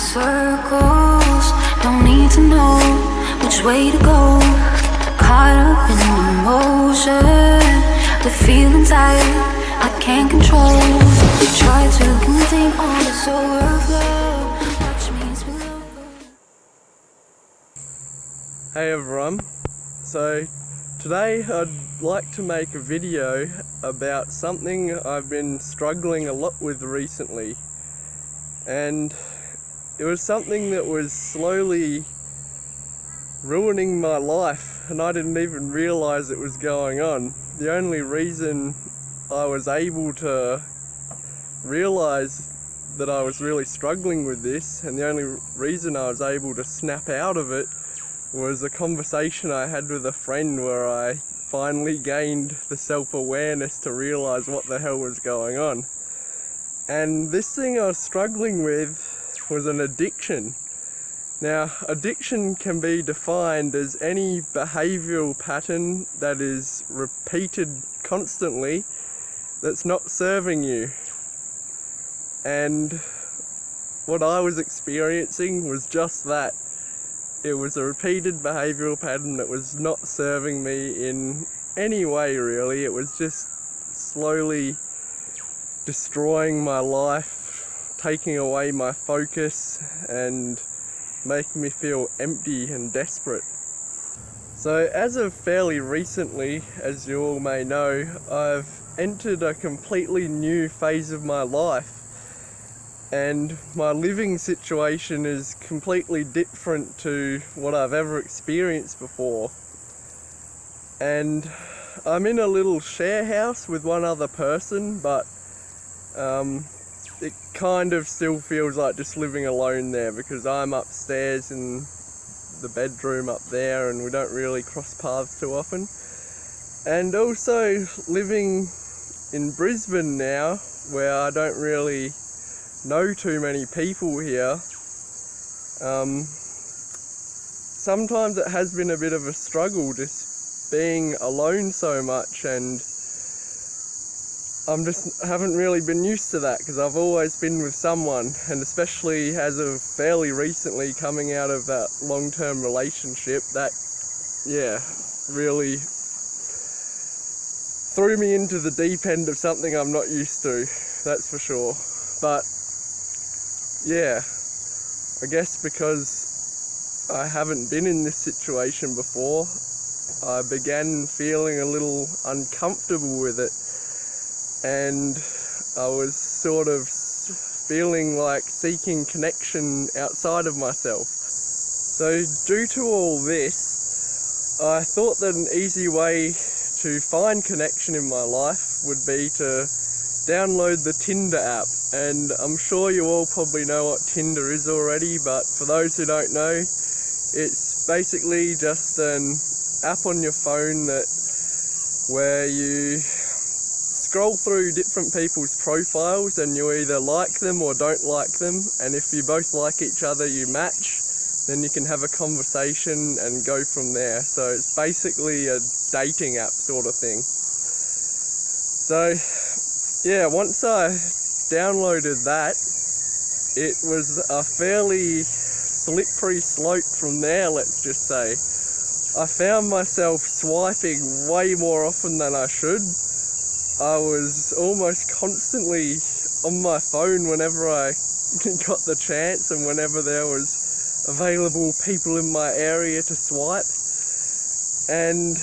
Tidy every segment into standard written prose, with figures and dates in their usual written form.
circles, don't need to know which way to go. Caught up in emotion, the feelings I can't control. Try to contain all this overflow. Watch me spill over. Hey everyone, so today I'd like to make a video about something I've been struggling a lot with recently, and it was something that was slowly ruining my life and I didn't even realize it was going on. The only reason I was able to realize that I was really struggling with this, and the only reason I was able to snap out of it, was a conversation I had with a friend where I finally gained the self-awareness to realize what the hell was going on. And this thing I was struggling with was an addiction. Now, addiction can be defined as any behavioural pattern that is repeated constantly that's not serving you. And what I was experiencing was just that. It was a repeated behavioural pattern that was not serving me in any way, really. It was just slowly destroying my life, taking away my focus, and making me feel empty and desperate. So as of fairly recently, as you all may know, I've entered a completely new phase of my life. And my living situation is completely different to what I've ever experienced before. And I'm in a little share house with one other person, but it kind of still feels like just living alone there, because I'm upstairs in the bedroom up there and we don't really cross paths too often. And also living in Brisbane now, where I don't really know too many people here. Sometimes it has been a bit of a struggle just being alone so much, and haven't really been used to that, because I've always been with someone, and especially as of fairly recently coming out of that long-term relationship, that really threw me into the deep end of something I'm not used to, that's for sure. But yeah, I guess because I haven't been in this situation before, I began feeling a little uncomfortable with it, and I was sort of feeling like seeking connection outside of myself. So due to all this, I thought that an easy way to find connection in my life would be to download the Tinder app. And I'm sure you all probably know what Tinder is already, but for those who don't know, it's basically just an app on your phone where you scroll through different people's profiles and you either like them or don't like them, and if you both like each other, you match, then you can have a conversation and go from there. So it's basically a dating app sort of thing. So yeah, once I downloaded that, it was a fairly slippery slope from there, let's just say. I found myself swiping way more often than I should. I was almost constantly on my phone whenever I got the chance and whenever there was available people in my area to swipe. And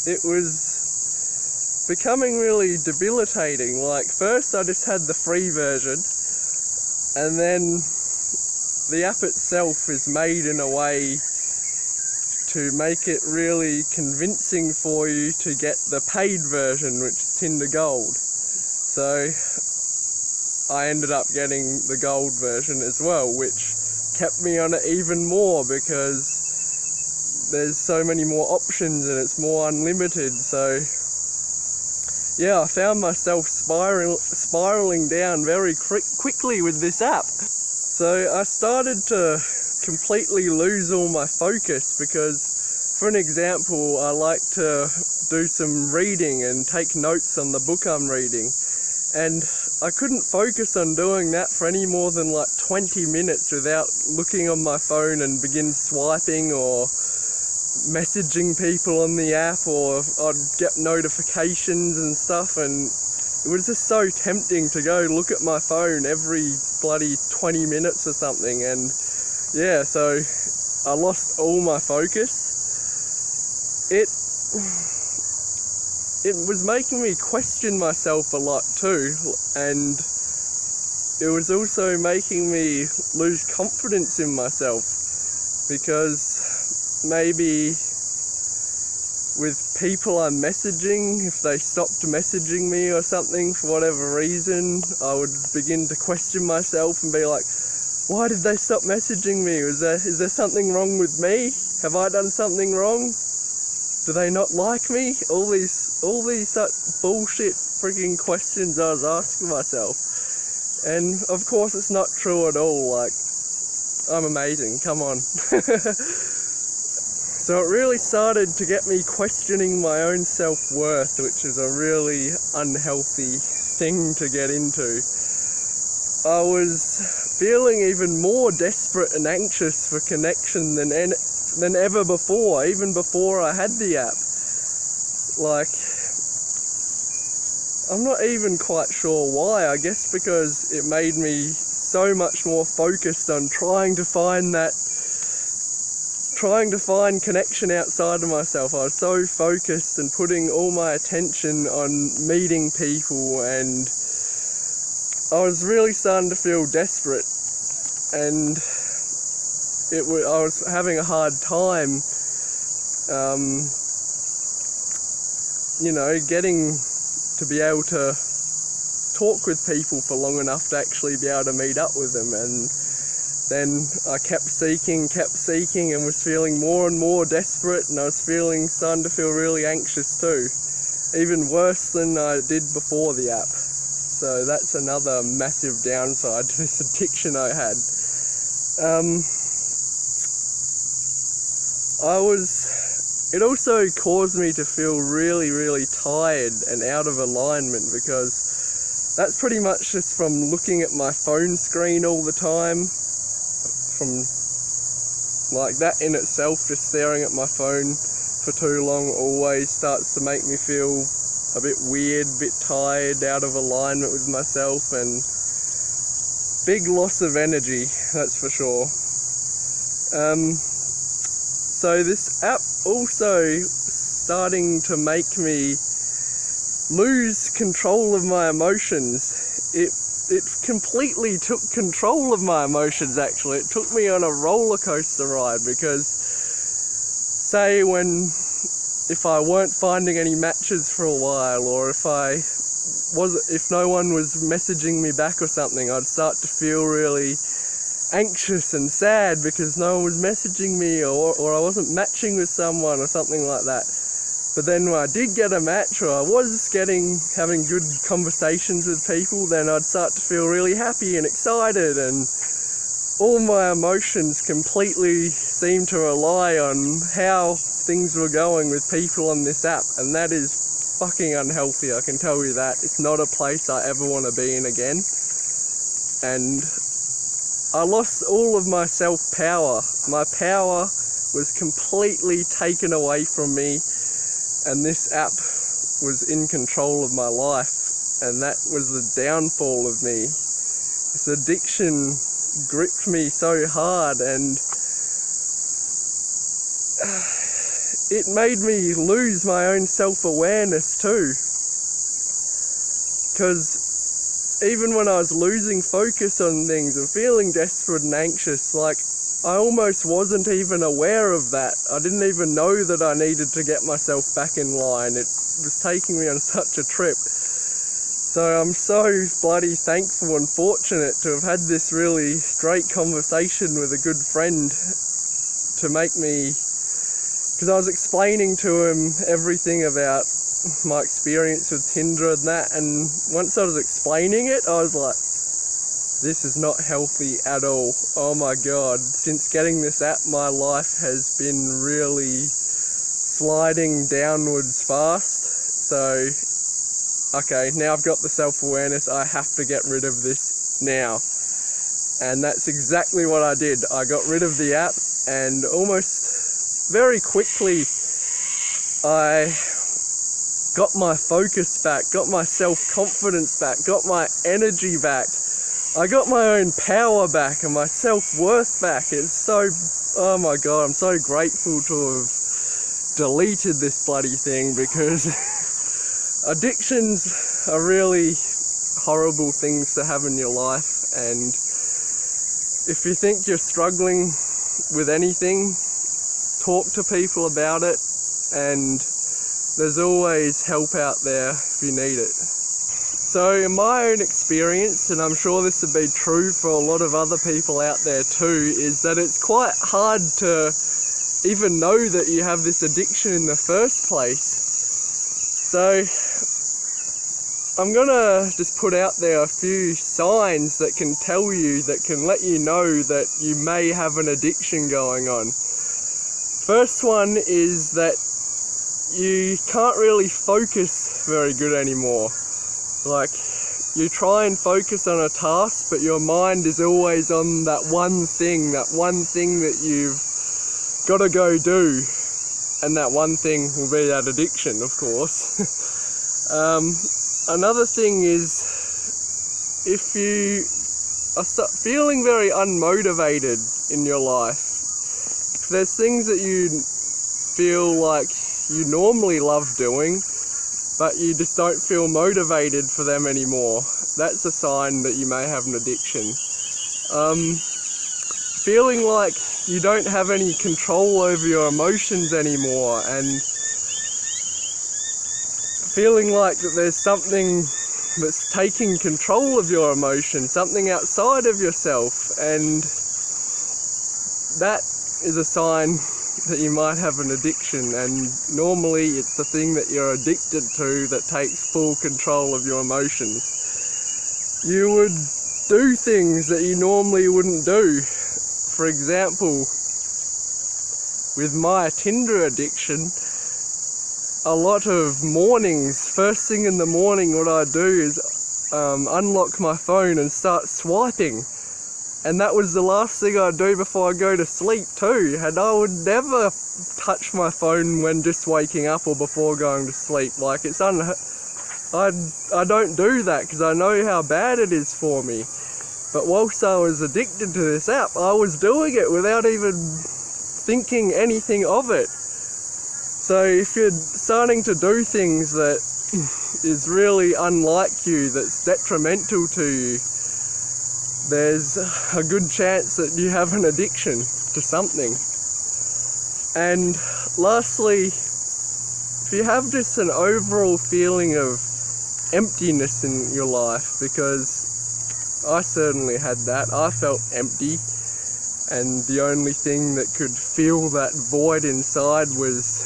it was becoming really debilitating. Like, first I just had the free version, and then the app itself is made in a way to make it really convincing for you to get the paid version, which is Tinder Gold. So I ended up getting the gold version as well, which kept me on it even more because there's so many more options and it's more unlimited. So yeah, I found myself spiraling down very quickly with this app. So I started to completely lose all my focus, because for an example, I like to do some reading and take notes on the book I'm reading, and I couldn't focus on doing that for any more than like 20 minutes without looking on my phone and begin swiping or messaging people on the app, or I'd get notifications and stuff, and it was just so tempting to go look at my phone every bloody 20 minutes or something. And yeah, so I lost all my focus. It was making me question myself a lot too, and it was also making me lose confidence in myself, because maybe with people I'm messaging, if they stopped messaging me or something for whatever reason, I would begin to question myself and be like, why did they stop messaging me? Is there something wrong with me? Have I done something wrong? Do they not like me? All these such bullshit freaking questions I was asking myself. And of course it's not true at all. Like, I'm amazing, come on. So it really started to get me questioning my own self-worth, which is a really unhealthy thing to get into. I was feeling even more desperate and anxious for connection than ever before, even before I had the app. Like, I'm not even quite sure why. I guess because it made me so much more focused on trying to find connection outside of myself. I was so focused and putting all my attention on meeting people, and I was really starting to feel desperate, and I was having a hard time, getting to be able to talk with people for long enough to actually be able to meet up with them. And then I kept seeking and was feeling more and more desperate, and I was starting to feel really anxious too, even worse than I did before the app. So that's another massive downside to this addiction I had. It also caused me to feel really, really tired and out of alignment, because that's pretty much just from looking at my phone screen all the time. From like that in itself, just staring at my phone for too long always starts to make me feel a bit weird, a bit tired, out of alignment with myself, and big loss of energy, that's for sure. So this app also starting to make me lose control of my emotions. It completely took control of my emotions, actually. It took me on a roller coaster ride, because say if I weren't finding any matches for a while, or if no one was messaging me back or something, I'd start to feel really anxious and sad because no one was messaging me, or I wasn't matching with someone or something like that. But then when I did get a match, or I was having good conversations with people, then I'd start to feel really happy and excited, and all my emotions completely seemed to rely on how things were going with people on this app, and that is fucking unhealthy, I can tell you that. It's not a place I ever want to be in again. And I lost all of my self-power. My power was completely taken away from me, and this app was in control of my life, and that was the downfall of me. This addiction gripped me so hard, and it made me lose my own self-awareness too. Because even when I was losing focus on things and feeling desperate and anxious, like, I almost wasn't even aware of that. I didn't even know that I needed to get myself back in line. It was taking me on such a trip. So I'm so bloody thankful and fortunate to have had this really great conversation with a good friend to make me, because I was explaining to him everything about my experience with Tinder and that, and once I was explaining it, I was like, this is not healthy at all. Oh my god, since getting this app, my life has been really sliding downwards fast. So okay, now I've got the self-awareness, I have to get rid of this now. And that's exactly what I did. I got rid of the app, and almost very quickly I got my focus back, got my self-confidence back, got my energy back. I got my own power back and my self-worth back. It's so, oh my God, I'm so grateful to have deleted this bloody thing, because addictions are really horrible things to have in your life. And if you think you're struggling with anything, talk to people about it, and there's always help out there if you need it. So in my own experience, and I'm sure this would be true for a lot of other people out there too, is that it's quite hard to even know that you have this addiction in the first place. So I'm gonna just put out there a few signs that can tell you, that can let you know that you may have an addiction going on. First one is that you can't really focus very good anymore. Like, you try and focus on a task, but your mind is always on that one thing that you've got to go do. And that one thing will be that addiction, of course. Another thing is, if you are feeling very unmotivated in your life, if there's things that you feel like you normally love doing, but you just don't feel motivated for them anymore, that's a sign that you may have an addiction. Feeling like you don't have any control over your emotions anymore, and feeling like that there's something that's taking control of your emotions, something outside of yourself, and that is a sign that you might have an addiction. And normally it's the thing that you're addicted to that takes full control of your emotions. You would do things that you normally wouldn't do. For example, with my Tinder addiction, a lot of mornings, first thing in the morning, what I do is unlock my phone and start swiping. And that was the last thing I'd do before I go to sleep too. And I would never touch my phone when just waking up or before going to sleep. Like, I don't do that because I know how bad it is for me. But whilst I was addicted to this app, I was doing it without even thinking anything of it. So if you're starting to do things that is really unlike you, that's detrimental to you, there's a good chance that you have an addiction to something. And lastly, if you have just an overall feeling of emptiness in your life, because I certainly had that, I felt empty, and the only thing that could fill that void inside was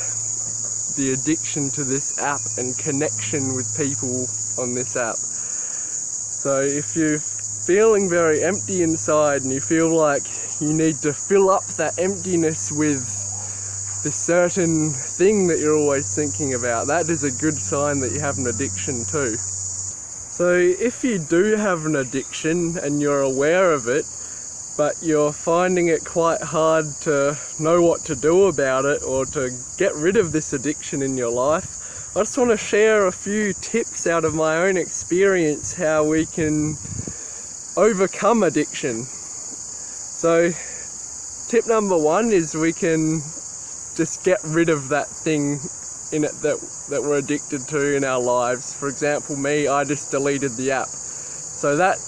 the addiction to this app and connection with people on this app. So if you're feeling very empty inside and you feel like you need to fill up that emptiness with this certain thing that you're always thinking about, that is a good sign that you have an addiction too. So if you do have an addiction and you're aware of it, but you're finding it quite hard to know what to do about it or to get rid of this addiction in your life, I just want to share a few tips out of my own experience how we can overcome addiction. So tip number one is we can just get rid of that thing in it that we're addicted to in our lives. For example, me, I just deleted the app. So that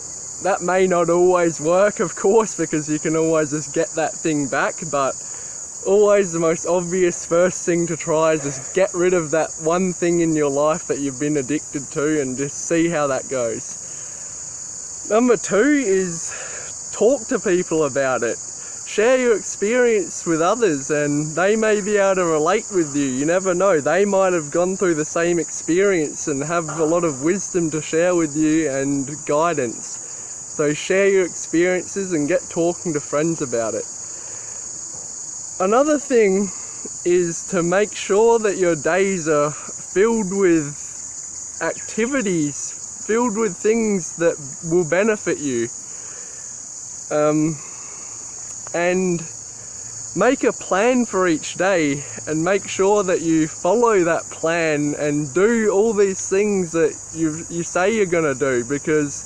may not always work, of course, because you can always just get that thing back, but always the most obvious first thing to try is just get rid of that one thing in your life that you've been addicted to and just see how that goes. Number two is talk to people about it. Share your experience with others and they may be able to relate with you. You never know, they might have gone through the same experience and have a lot of wisdom to share with you and guidance. So share your experiences and get talking to friends about it. Another thing is to make sure that your days are filled with activities filled with things that will benefit you. And make a plan for each day and make sure that you follow that plan and do all these things that you say you're going to do, because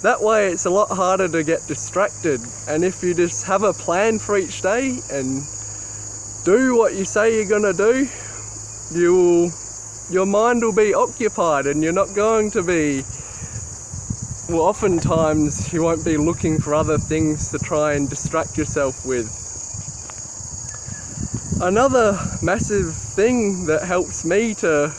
that way it's a lot harder to get distracted. And if you just have a plan for each day and do what you say you're going to do, your mind will be occupied and you're not going to be, well, oftentimes you won't be looking for other things to try and distract yourself with. Another massive thing that helps me to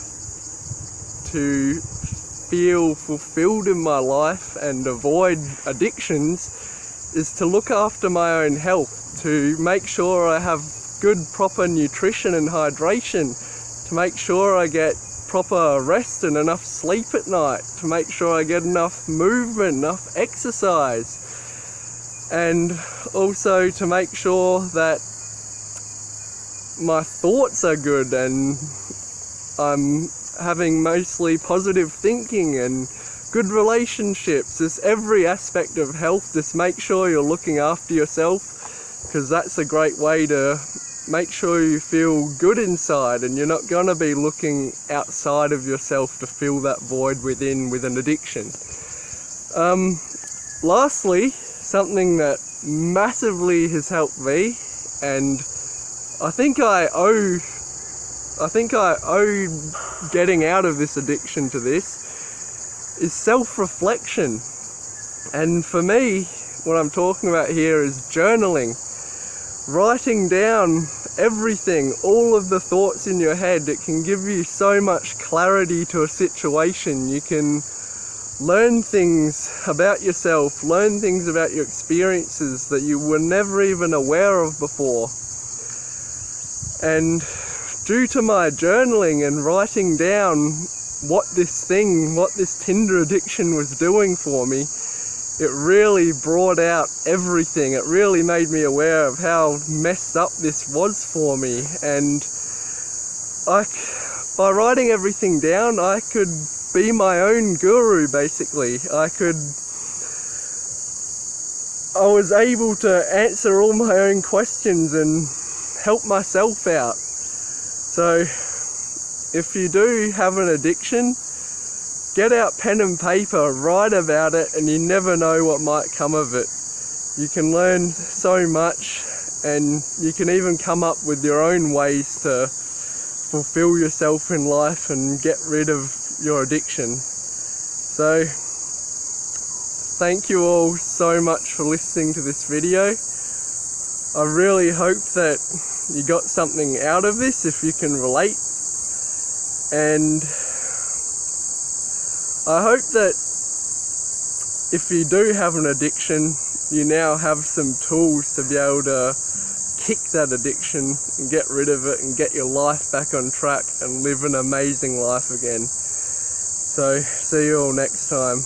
feel fulfilled in my life and avoid addictions is to look after my own health, to make sure I have good proper nutrition and hydration, to make sure I get proper rest and enough sleep at night, to make sure I get enough movement, enough exercise, and also to make sure that my thoughts are good and I'm having mostly positive thinking and good relationships. Just every aspect of health, just make sure you're looking after yourself, because that's a great way to make sure you feel good inside and you're not going to be looking outside of yourself to fill that void within with an addiction. Lastly, something that massively has helped me, and I think I owe getting out of this addiction to this, is self-reflection. And for me, what I'm talking about here is journaling. Writing down everything, all of the thoughts in your head. It can give you so much clarity to a situation. You can learn things about yourself, learn things about your experiences that you were never even aware of before. And due to my journaling and writing down what this Tinder addiction was doing for me, it really brought out everything. It really made me aware of how messed up this was for me. And by writing everything down, I could be my own guru, basically. I was able to answer all my own questions and help myself out. So if you do have an addiction, get out pen and paper, write about it, and you never know what might come of it. You can learn so much, and you can even come up with your own ways to fulfill yourself in life and get rid of your addiction. So, thank you all so much for listening to this video. I really hope that you got something out of this, if you can relate. And I hope that if you do have an addiction, you now have some tools to be able to kick that addiction and get rid of it and get your life back on track and live an amazing life again. So, see you all next time.